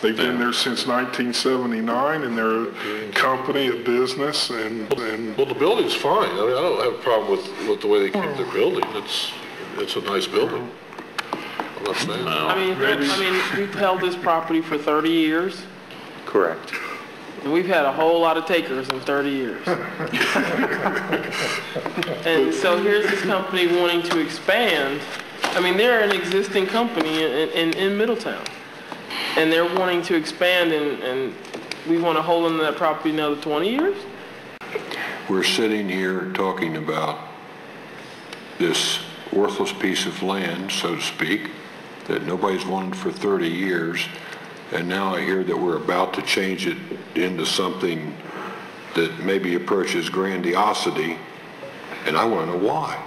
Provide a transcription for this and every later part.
They've been there since 1979, and they're a company, a business, and well, the building's fine. I mean, I don't have a problem with the way they keep their building. It's a nice building. I'm not saying that. I mean, we've held this property for 30 years. Correct. And we've had a whole lot of takers in 30 years. And so here's this company wanting to expand. I mean, they're an existing company in Middletown. And they're wanting to expand, and we want to hold on to that property another 20 years? We're sitting here talking about this worthless piece of land, so to speak, that nobody's wanted for 30 years. And now I hear that we're about to change it into something that maybe approaches grandiosity, and I want to know why.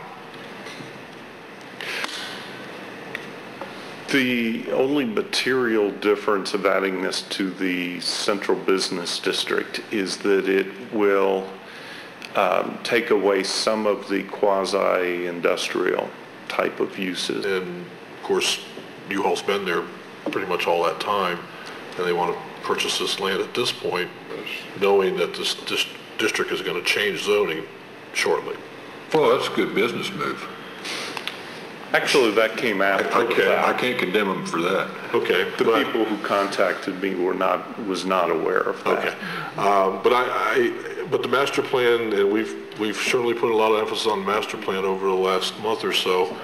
The only material difference of adding this to the central business district is that it will take away some of the quasi-industrial type of uses. And of course, UHaul's been there pretty much all that time, and they want to purchase this land at this point, knowing that this district is going to change zoning shortly. Well, that's a good business move. Actually, that came after. I can't condemn them for that. Okay. The people who contacted me was not aware of that. Okay. But the master plan, and we've certainly put a lot of emphasis on the master plan over the last month or so.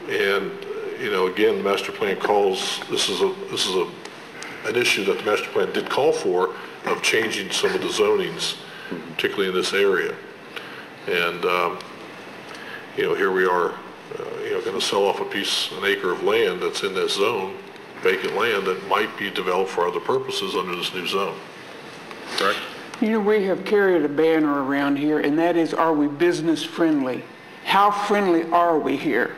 And you know, again, the master plan calls, this is an issue that the master plan did call for, of changing some of the zonings, particularly in this area. And you know, here we are, going to sell off an acre of land that's in this zone, vacant land that might be developed for other purposes under this new zone. Correct? You know, we have carried a banner around here, and that is, are we business friendly? How friendly are we here?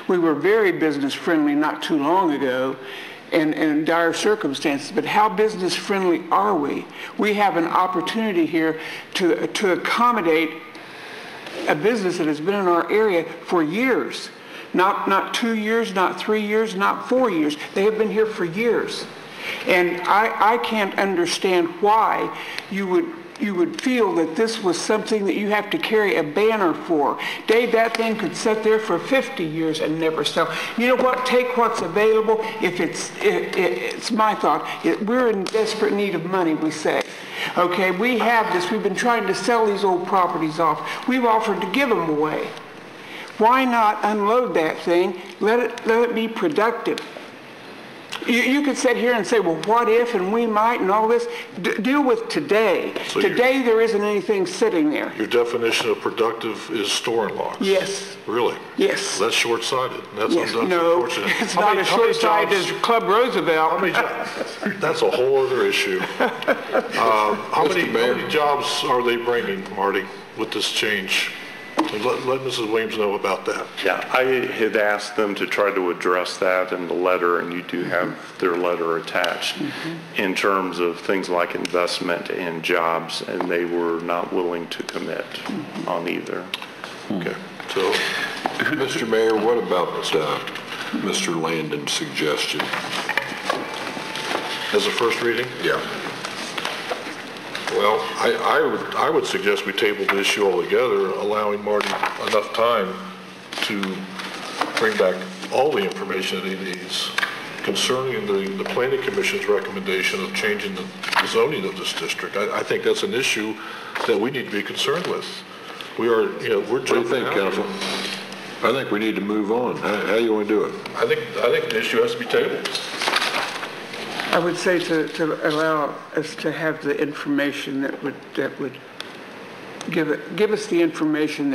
We were very business friendly not too long ago, and in dire circumstances, but how business friendly are we? We have an opportunity here to accommodate a business that has been in our area for years. Not 2 years, not 3 years, not 4 years. They have been here for years. And I can't understand why you would feel that this was something that you have to carry a banner for. Dave, that thing could sit there for 50 years and never sell. You know what? Take what's available. If it's my thought. We're in desperate need of money, we say. Okay, we have this. We've been trying to sell these old properties off. We've offered to give them away. Why not unload that thing? Let it be productive. You could sit here and say, well, what if, and we might, and all this. Deal with today. So today there isn't anything sitting there. Your definition of productive is storing logs? Yes. Really? Yes. That's short-sighted. That's no, it's not as short-sighted as Club Roosevelt. How many jobs? That's a whole other issue. How many jobs are they bringing, Marty, with this change? Let Mrs. Williams know about that. Yeah, I had asked them to try to address that in the letter, and you do have their letter attached, in terms of things like investment and jobs, and they were not willing to commit on either. Okay. So, Mr. Mayor, what about Mr. Landon's suggestion? As a first reading? Yeah. Well, I would suggest we table the issue altogether, allowing Marty enough time to bring back all the information that he needs concerning the Planning Commission's recommendation of changing the zoning of this district. I think that's an issue that we need to be concerned with. We are, we're jumping out. What do you think, Council? I think we need to move on. How do you want to do it? I think the issue has to be tabled. I would say to allow us to have the information that would give us the information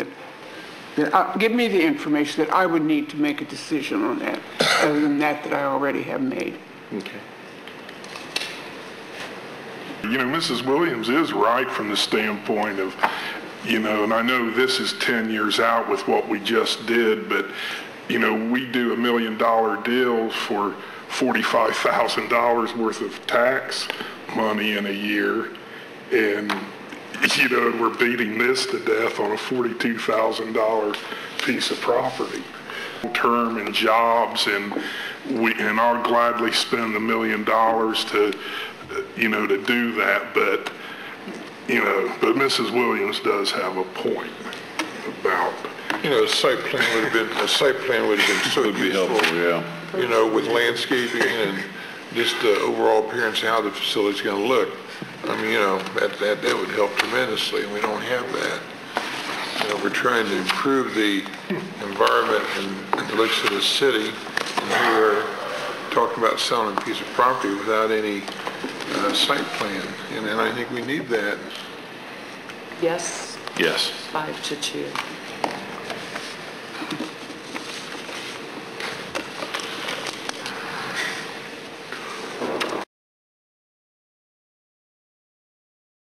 give me the information that I would need to make a decision on that, other than that I already have made. Okay. Mrs. Williams is right from the standpoint of, and I know this is 10 years out with what we just did, but, we do $1 million deals for $45,000 worth of tax money in a year, and we're beating this to death on a $42,000 piece of property. term and jobs, and I'll gladly spend $1 million to, to do that, but Mrs. Williams does have a point about. A site plan would have been so useful. Yeah. With landscaping and just the overall appearance of how the facility's going to look. I mean, that would help tremendously, and we don't have that. We're trying to improve the environment and the looks of the city, and we're talking about selling a piece of property without any site plan, and I think we need that. Yes, Yes. 5-2.